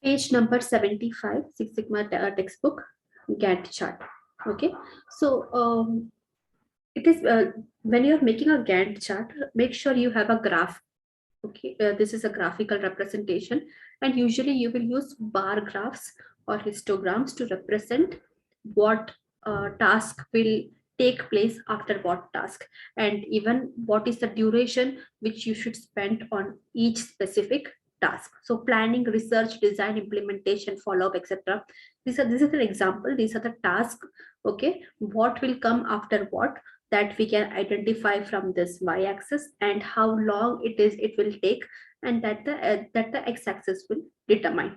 Page number 75, Six Sigma textbook, Gantt chart. Okay, so it is when you're making a Gantt chart, make sure you have a graph. Okay, this is a graphical representation, and usually you will use bar graphs or histograms to represent what task will take place after what task, and even what is the duration which you should spend on each specific task. So planning, research, design, implementation, follow up, etc. This is an example. These are the tasks. Okay, what will come after what, that we can identify from this y-axis, and how long it will take, and that the x-axis will determine.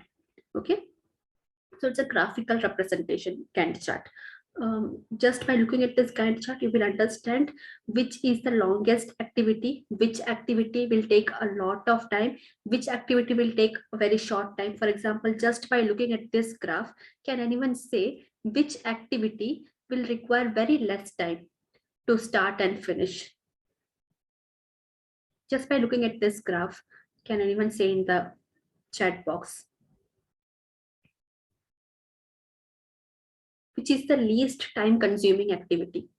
Okay, so it's a graphical representation Gantt chart. Just by looking at this Gantt chart, you will understand which is the longest activity, which activity will take a lot of time, which activity will take a very short time. For example, just by looking at this graph, can anyone say which activity will require very less time to start and finish? Just by looking at this graph, can anyone say in the chat box? Which is the least time consuming activity?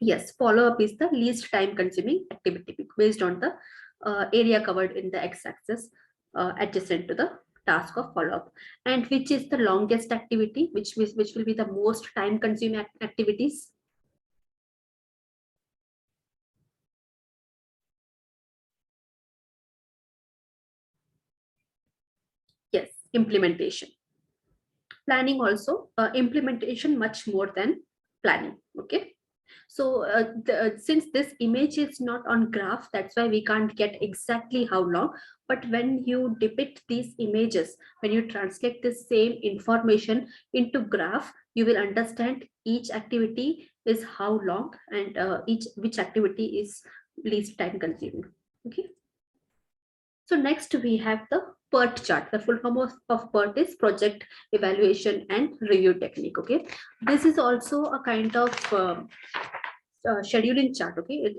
Yes, follow up is the least time consuming activity based on the area covered in the x-axis adjacent to the task of follow up. And which is the longest activity, which will be the most time consuming activities? Yes, implementation. Planning also, implementation much more than planning. Okay, so since this image is not on graph, that's why we can't get exactly how long. But when you depict these images, when you translate the same information into graph, you will understand each activity is how long, and which activity is least time consuming. Okay, so next we have the PERT chart. The full form of PERT is project evaluation and review technique. Okay, this is also a kind of scheduling chart. Okay,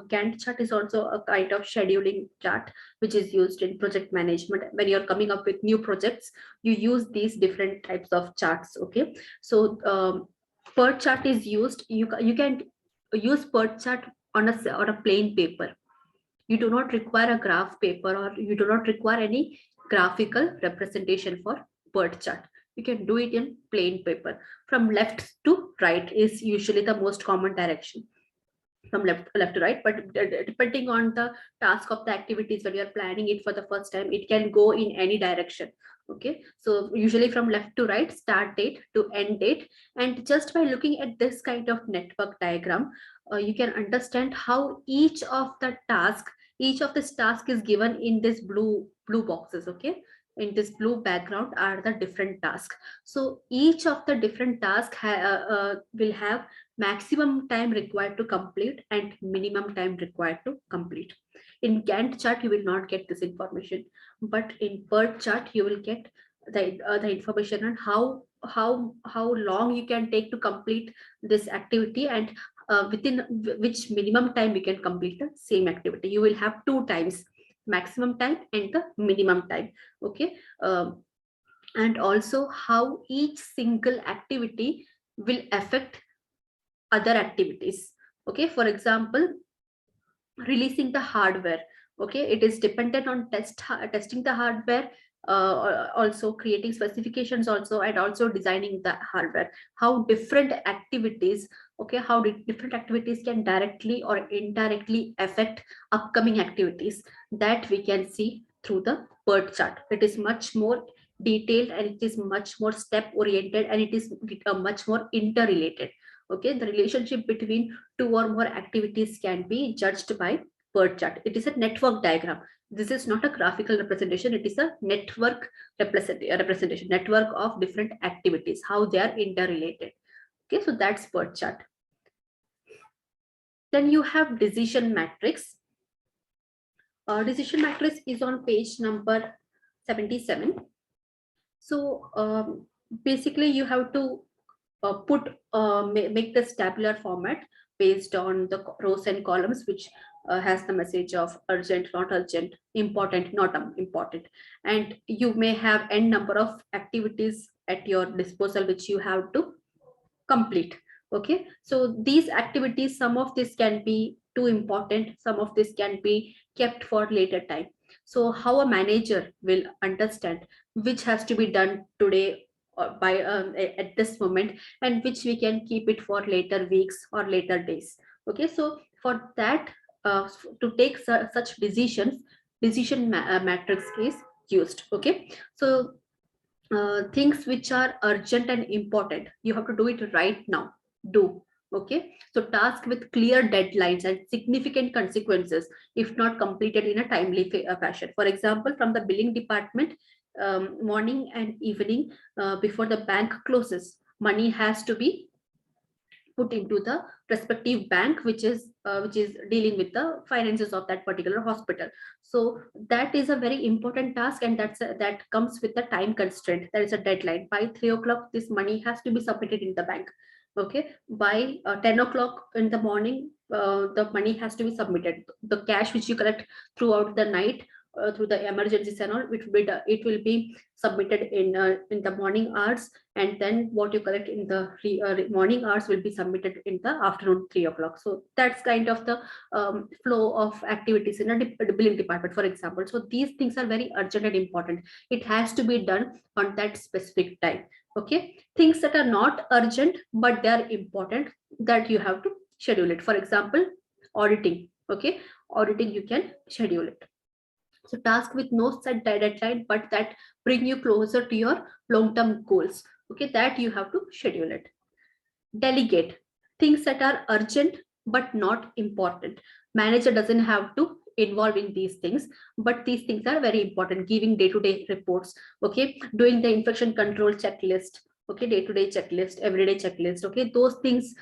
Gantt chart is also a kind of scheduling chart which is used in project management. When you're coming up with new projects, you use these different types of charts. Okay, so PERT chart is used. You can use PERT chart on a plain paper. You do not require a graph paper, or you do not require any graphical representation for PERT chart. You can do it in plain paper. From left to right is usually the most common direction, from left to right. But depending on the task of the activities, when you are planning it for the first time, it can go in any direction. Okay, so usually from left to right, start date to end date. And just by looking at this kind of network diagram, you can understand how each of this task is given in this blue boxes. Okay, in this blue background are the different tasks. So each of the different tasks will have maximum time required to complete and minimum time required to complete. In Gantt chart, you will not get this information, but in PERT chart, you will get the information on how long you can take to complete this activity, and within which minimum time you can complete the same activity. You will have two times, maximum time and the minimum time. Okay, and also how each single activity will affect other activities. Okay, for example, releasing the hardware. Okay, it is dependent on testing the hardware, also creating specifications also, and also designing the hardware. How different activities, okay, how different activities can directly or indirectly affect upcoming activities, that we can see through the PERT chart. It is much more detailed, and it is much more step oriented, and it is much more interrelated. Okay, the relationship between two or more activities can be judged by PERT chart. It is a network diagram. This is not a graphical representation. It is a network representation, network of different activities, how they are interrelated. Okay, so that's PERT chart. Then you have decision matrix. Decision matrix is on page number 77. So basically, you have to make this tabular format based on the rows and columns which has the message of urgent, not urgent, important, not important. And you may have n number of activities at your disposal which you have to complete. Okay, so these activities, some of this can be too important, some of this can be kept for later time. So how a manager will understand which has to be done today or by at this moment, and which we can keep it for later weeks or later days. Okay, so for that, to take such decisions, matrix is used. Okay, so things which are urgent and important, you have to do it right now. Do. Okay, so task with clear deadlines and significant consequences if not completed in a timely fashion. For example, from the billing department, morning and evening, before the bank closes, money has to be put into the respective bank which is dealing with the finances of that particular hospital. So that is a very important task, and that comes with the time constraint. There is a deadline. By 3 o'clock this money has to be submitted in the bank. Okay, by 10 o'clock in the morning, the money has to be submitted. The cash which you collect throughout the night, through the emergencies and all, it will be submitted in the morning hours, and then what you collect in the morning hours will be submitted in the afternoon 3 o'clock. So that's kind of the flow of activities in a billing department, for example. So these things are very urgent and important. It has to be done on that specific time. Okay, things that are not urgent but they are important, that you have to schedule it. For example, auditing. Okay, auditing you can schedule it. So task with no set deadline but that bring you closer to your long term goals. Okay, that you have to schedule it. Delegate things that are urgent but not important. Manager doesn't have to involve in these things, but these things are very important. Giving day to day reports. Okay, doing the infection control checklist. Okay, day to day checklist, everyday checklist. Okay, those things,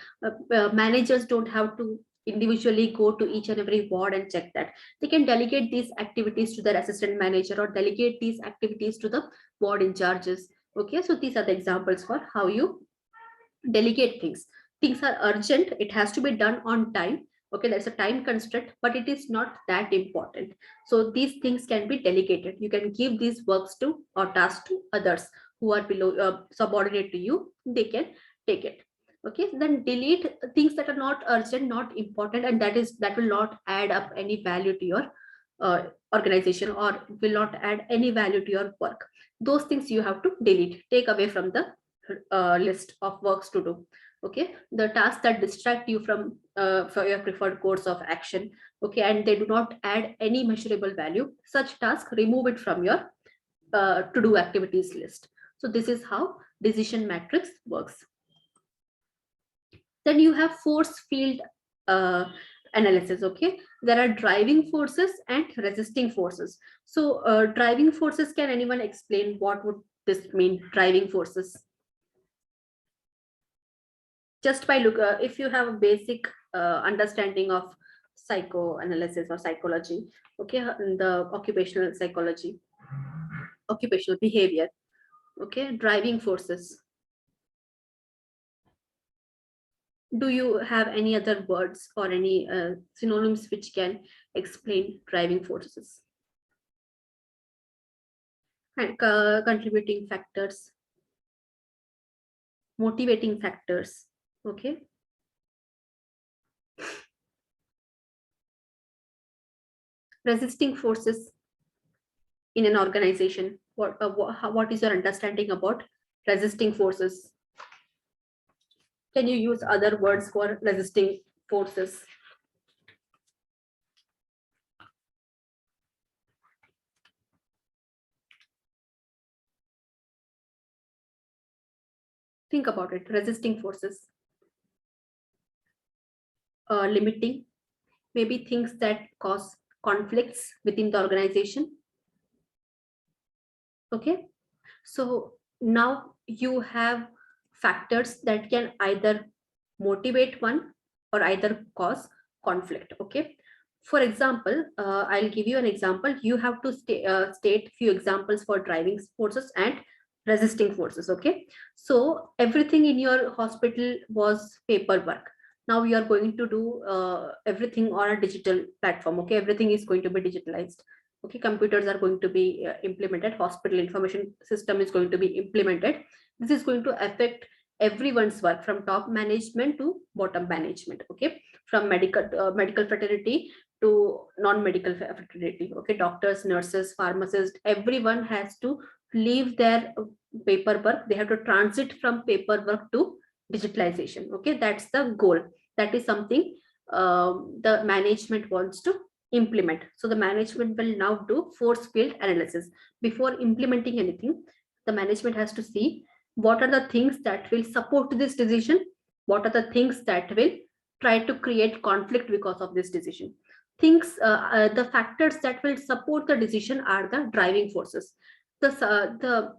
managers don't have to individually go to each and every ward and check that. They can delegate these activities to their assistant manager or delegate these activities to the ward in charges. Okay, so these are the examples for how you delegate things. Things are urgent, it has to be done on time. Okay, there's a time constraint, but it is not that important. So these things can be delegated. You can give these works to or tasks to others who are below, subordinate to you. They can take it. Okay, then delete things that are not urgent, not important, and that will not add up any value to your uh, organization, or will not add any value to your work. Those things you have to delete, take away from the list of works to do. Okay, the tasks that distract you from for your preferred course of action. Okay, and they do not add any measurable value, such task remove it from your to do activities list. So this is how decision matrix works. Then you have force field uh, analysis. Okay, there are driving forces and resisting forces. So driving forces, can anyone explain what would this mean, driving forces? Just by look, if you have a basic understanding of psychoanalysis or psychology. Okay, the occupational psychology, occupational behavior. Okay, driving forces. Do you have any other words or any synonyms which can explain driving forces? And contributing factors, motivating factors. Okay, resisting forces in an organization. What is your understanding about resisting forces? Can you use other words for resisting forces? Think about it. Resisting forces, limiting, maybe things that cause conflicts within the organization. Okay, so now you have factors that can either motivate one or either cause conflict. Okay, for example, I'll give you an example. You have to state few examples for driving forces and resisting forces. Okay, so everything in your hospital was paperwork. Now we are going to do everything on a digital platform. Okay, everything is going to be digitalized. Okay, computers are going to be implemented, hospital information system is going to be implemented. This is going to affect everyone's work from top management to bottom management. Okay, from medical fraternity to non-medical fraternity. Okay, doctors, nurses, pharmacists, everyone has to leave their paperwork. They have to transit from paperwork to digitalization. Okay, that's the goal. That is something the management wants to implement. So the management will now do force field analysis. Before implementing anything, the management has to see what are the things that will support this decision, what are the things that will try to create conflict because of this decision. The factors that will support the decision are the driving forces. The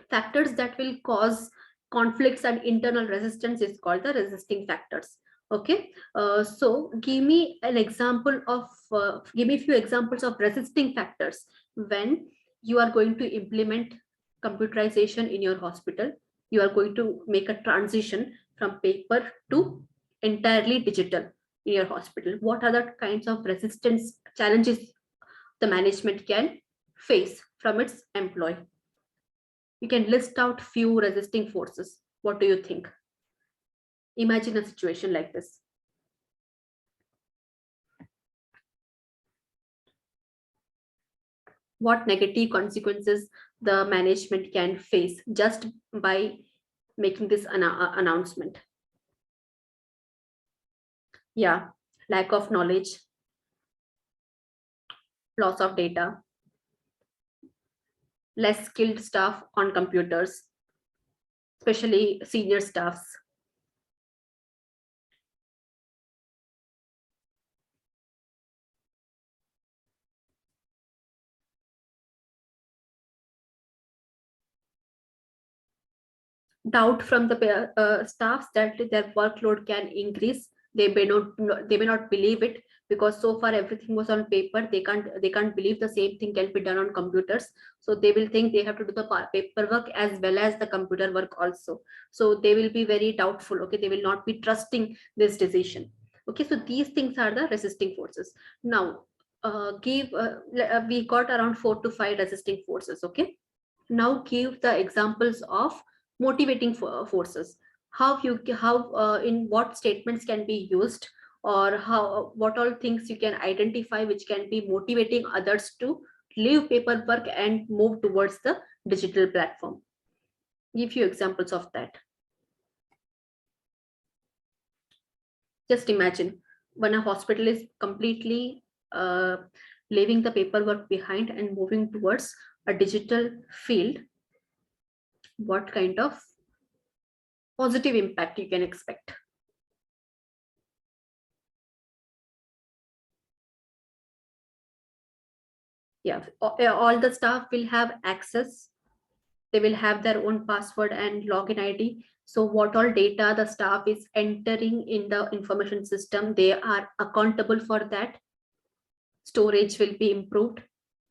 factors that will cause conflicts and internal resistance is called the resisting factors. Okay, so give me a few examples of resisting factors when you are going to implement computerization in your hospital. You are going to make a transition from paper to entirely digital in your hospital. What are the kinds of resistance challenges the management can face from its employee? You can list out few resisting forces. What do you think? Imagine a situation like this. What negative consequences the management can face just by making this announcement? Yeah, lack of knowledge, loss of data, less skilled staff on computers, especially senior staffs. Doubt from the staffs that their workload can increase. They may not believe it, because so far everything was on paper. They can't believe the same thing can be done on computers. So they will think they have to do the paperwork as well as the computer work also. So they will be very doubtful. Okay, they will not be trusting this decision. Okay, so these things are the resisting forces. Now we got around 4 to 5 resisting forces. Okay, now give the examples of motivating forces. How in what statements can be used, or how what all things you can identify which can be motivating others to leave paperwork and move towards the digital platform. Give you examples of that. Just imagine when a hospital is completely leaving the paperwork behind and moving towards a digital field, what kind of positive impact you can expect. Yeah, all the staff will have access. They will have their own password and login ID. So what all data the staff is entering in the information system, they are accountable for that. Storage will be improved.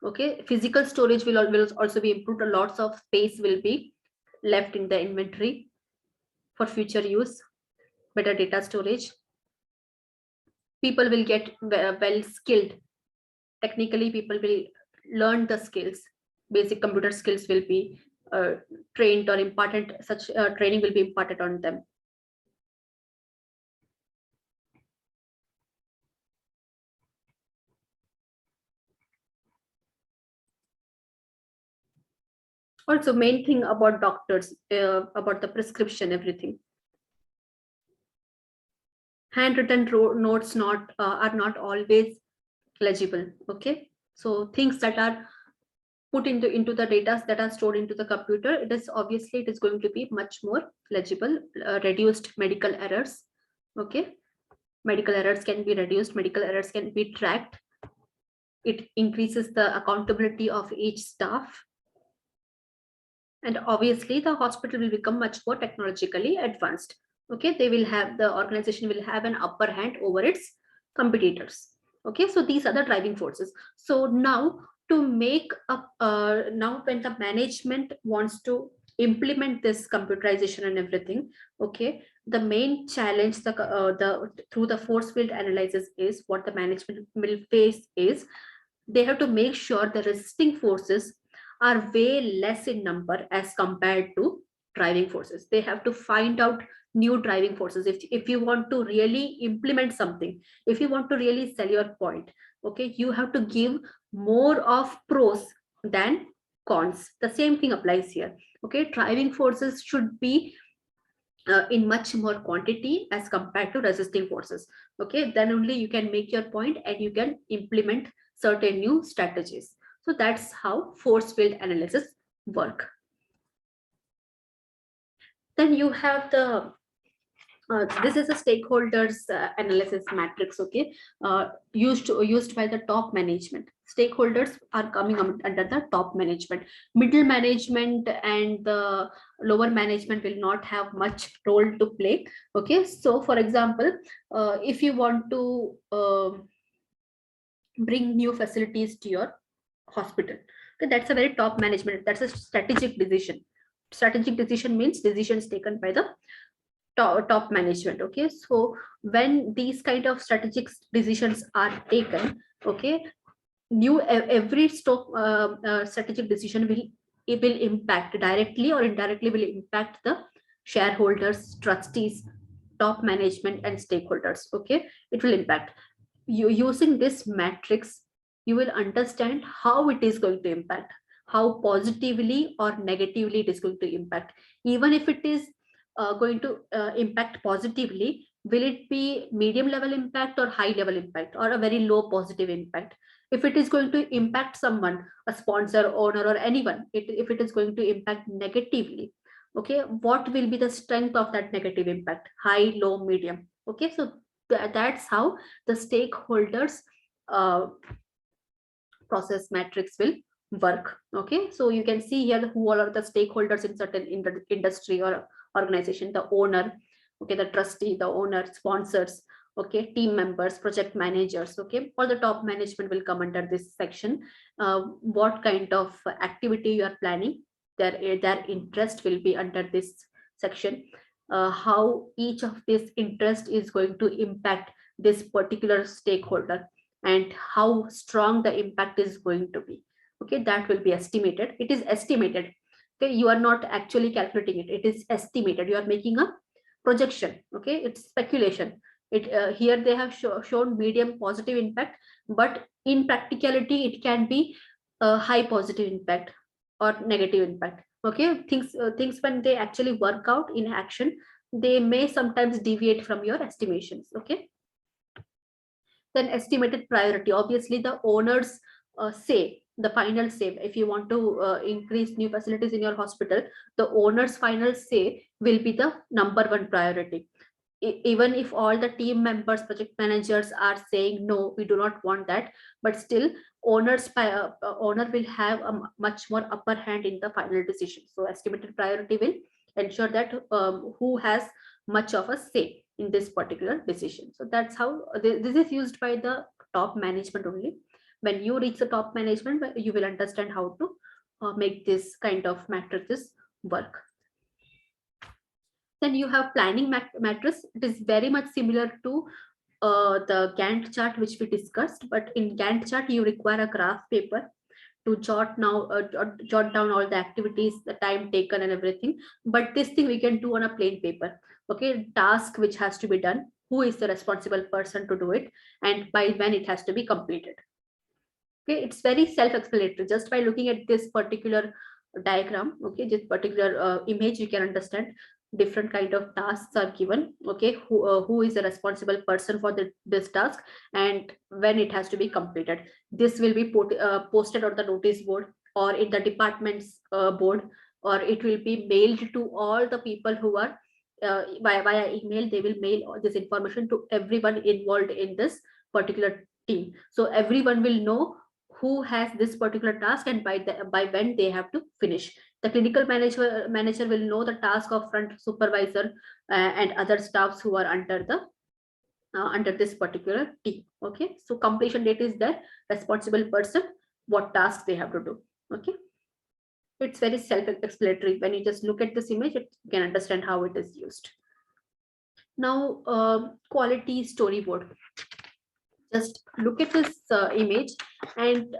Okay, physical storage will also be improved. Lots of space will be left in the inventory for future use. Better data storage. People will get well skilled. Technically, people will learn the skills. Basic computer skills will be uh, trained or imparted. Such training will be imparted on them. Also, main thing about doctors, about the prescription, everything. Handwritten notes are not always legible. Okay, so things that are put into the data that are stored into the computer, it is going to be much more legible. Reduced medical errors. Okay, medical errors can be reduced. Medical errors can be tracked. It increases the accountability of each staff. And obviously the hospital will become much more technologically advanced. Okay, the organization will have an upper hand over its competitors. Okay, so these are the driving forces. So now to make up now when the management wants to implement this computerization and everything, okay, the main challenge the through the force field analysis is what the management will face is they have to make sure the resisting forces are way less in number as compared to driving forces. They have to find out new driving forces. If you want to really implement something, if you want to really sell your point, okay, you have to give more of pros than cons. The same thing applies here. Okay, driving forces should be in much more quantity as compared to resisting forces. Okay, then only you can make your point and you can implement certain new strategies. So that's how force field analysis work. Then you have the this is a stakeholders analysis matrix, okay, used by the top management. Stakeholders are coming under the top management. Middle management and the lower management will not have much role to play. Okay, so for example, if you want to bring new facilities to your hospital, okay, that's a very top management. That's a strategic decision. Strategic decision means decisions taken by the top management. Okay, so when these kind of strategic decisions are taken, okay, every strategic decision will, it will impact directly or indirectly, will impact the shareholders, trustees, top management and stakeholders. Okay, it will impact you. Using this matrix, you will understand how it is going to impact, how positively or negatively it is going to impact. Even if it is going to impact positively, will it be medium level impact or high level impact or a very low positive impact? If it is going to impact someone, a sponsor, owner or anyone, if it is going to impact negatively, okay, what will be the strength of that negative impact? High, low, medium. Okay, so that's how the stakeholders uh, process matrix will work. Okay, so you can see here who all are the stakeholders in certain industry or organization: the owner, okay, the trustee, the owner, sponsors, okay, team members, project managers. Okay, all the top management will come under this section. What kind of activity you are planning, their interest will be under this section. How each of this interest is going to impact this particular stakeholder and how strong the impact is going to be. Okay, that will be estimated. It is estimated. Okay, you are not actually calculating it, it is estimated. You are making a projection. Okay, it's speculation. It here they have shown medium positive impact, but in practicality it can be a high positive impact or negative impact. Okay, things when they actually work out in action, they may sometimes deviate from your estimations. Okay, then estimated priority, obviously the owners say the final say. If you want to increase new facilities in your hospital, the owner's final say will be the number one priority. Even if all the team members, project managers are saying no, we do not want that, but still owner will have a much more upper hand in the final decision. So estimated priority will ensure that who has much of a say in this particular decision. So that's how this is used by the top management only. When you reach the top management, you will understand how to make this kind of matrices work. Then you have planning matrix. It is very much similar to the Gantt chart which we discussed, but in Gantt chart you require a graph paper to jot down all the activities, the time taken and everything. But this thing we can do on a plain paper. Okay, task which has to be done, who is the responsible person to do it, and by when it has to be completed. Okay, it's very self-explanatory. Just by looking at this particular diagram, okay, this particular image, you can understand different kind of tasks are given. Okay, who is the responsible person for this task and when it has to be completed. This will be posted on the notice board or in the department's board, or it will be mailed to all the people who are via email. They will mail all this information to everyone involved in this particular team, so everyone will know who has this particular task and by when they have to finish. The clinical manager will know the task of front supervisor and other staffs who are under this particular team. Okay, so completion date is there, responsible person, what tasks they have to do. Okay, it's very self-explanatory. When you just look at this image, you can understand how it is used. Now, quality storyboard. Just look at this image and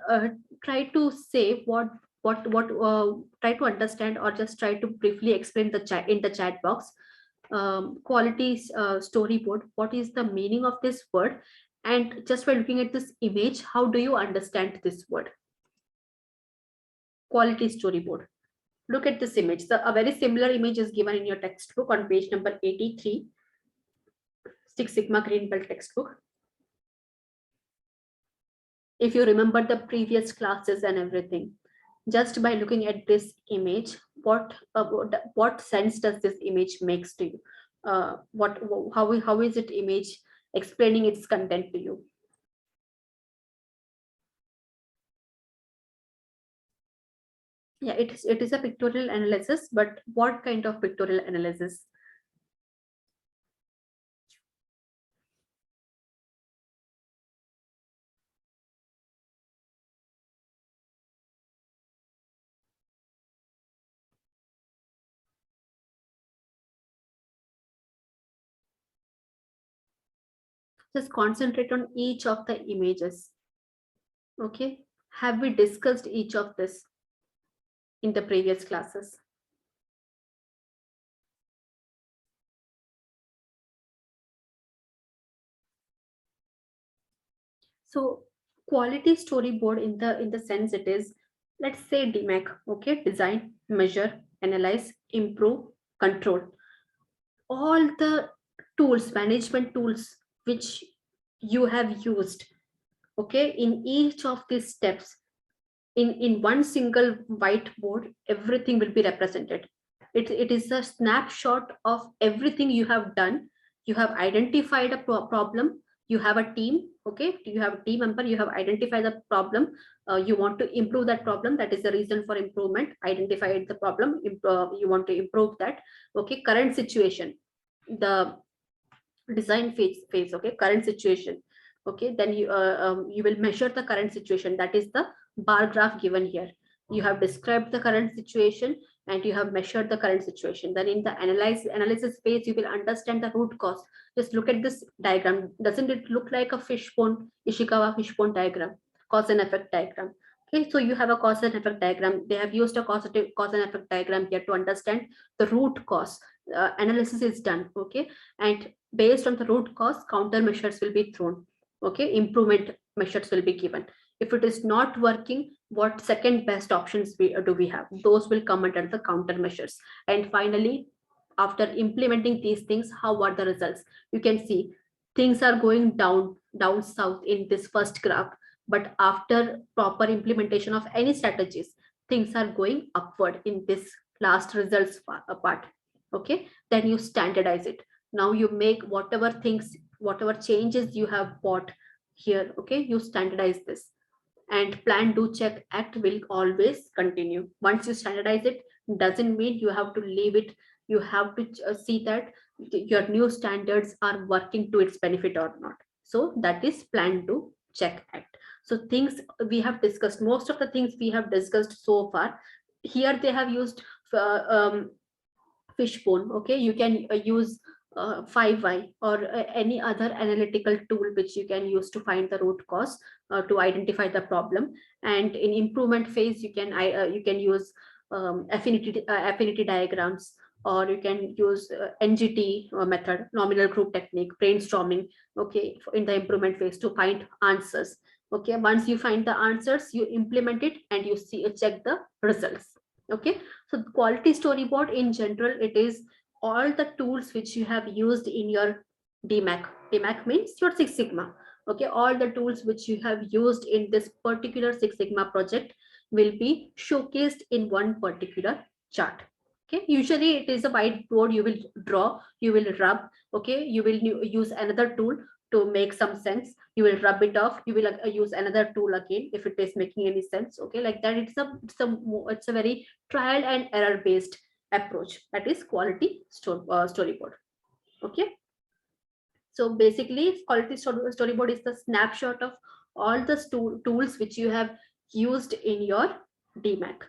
try to say what try to understand, or just try to briefly explain the chat in the chat box. Quality storyboard, what is the meaning of this word? And just by looking at this image, how do you understand this word? Quality storyboard. Look at this image. A very similar image is given in your textbook on page number 83, Six Sigma Green Belt textbook. If you remember the previous classes and everything, just by looking at this image, what sense does this image makes to you? How is it image explaining its content to you? Yeah, it is a pictorial analysis, but what kind of pictorial analysis? Just concentrate on each of the images. Okay, have we discussed each of this in the previous classes? So quality storyboard, in the sense it is, let's say DMAC, okay, design, measure, analyze, improve, control. All the tools, management tools which you have used, okay, in each of these steps, in one single whiteboard, everything will be represented. It is a snapshot of everything you have done. You have identified a problem, you have a team, okay, you have a team member, you have identified the problem, you want to improve that problem, that is the reason for improvement, identified the problem, you want to improve that, okay. Current situation, the design phase, okay, current situation, okay. Then you will measure the current situation, that is the bar graph given here. You have described the current situation and you have measured the current situation. Then in the analysis phase, you will understand the root cause. Just look at this diagram. Doesn't it look like a fishbone, Ishikawa fishbone diagram, cause and effect diagram? Okay, so you have a cause and effect diagram. They have used a cause and effect diagram here to understand the root cause. Analysis is done, okay, and based on the root cause, countermeasures will be thrown, okay, improvement measures will be given. If it is not working, what second best options do we have? Those will come under the countermeasures. And finally, after implementing these things, how are the results? You can see things are going down south in this first graph, but after proper implementation of any strategies, things are going upward in this last results part, okay. Then you standardize it. Now you make whatever things, whatever changes you have bought here, okay, you standardize this, and plan, do, check, act will always continue. Once you standardize it, doesn't mean you have to leave it. You have to see that your new standards are working to its benefit or not. So that is plan, do, check, act. So things we have discussed, most of the things we have discussed so far, here they have used fishbone, okay. You can use 5Y or any other analytical tool which you can use to find the root cause, to identify the problem. And in improvement phase, you can use affinity diagrams, or you can use NGT method, nominal group technique, brainstorming, okay, in the improvement phase to find answers, okay. Once you find the answers, you implement it and you see check the results, okay. So quality storyboard in general, it is all the tools which you have used in your DMAC. DMAC means your Six Sigma. Okay, all the tools which you have used in this particular Six Sigma project will be showcased in one particular chart. Okay, usually it is a whiteboard. You will draw, you will rub. Okay, you will use another tool to make some sense. You will rub it off. You will use another tool again if it is making any sense. Okay, like that. It's a very trial and error based approach, that is quality storyboard, okay. So basically quality storyboard is the snapshot of all the tools which you have used in your DMAC.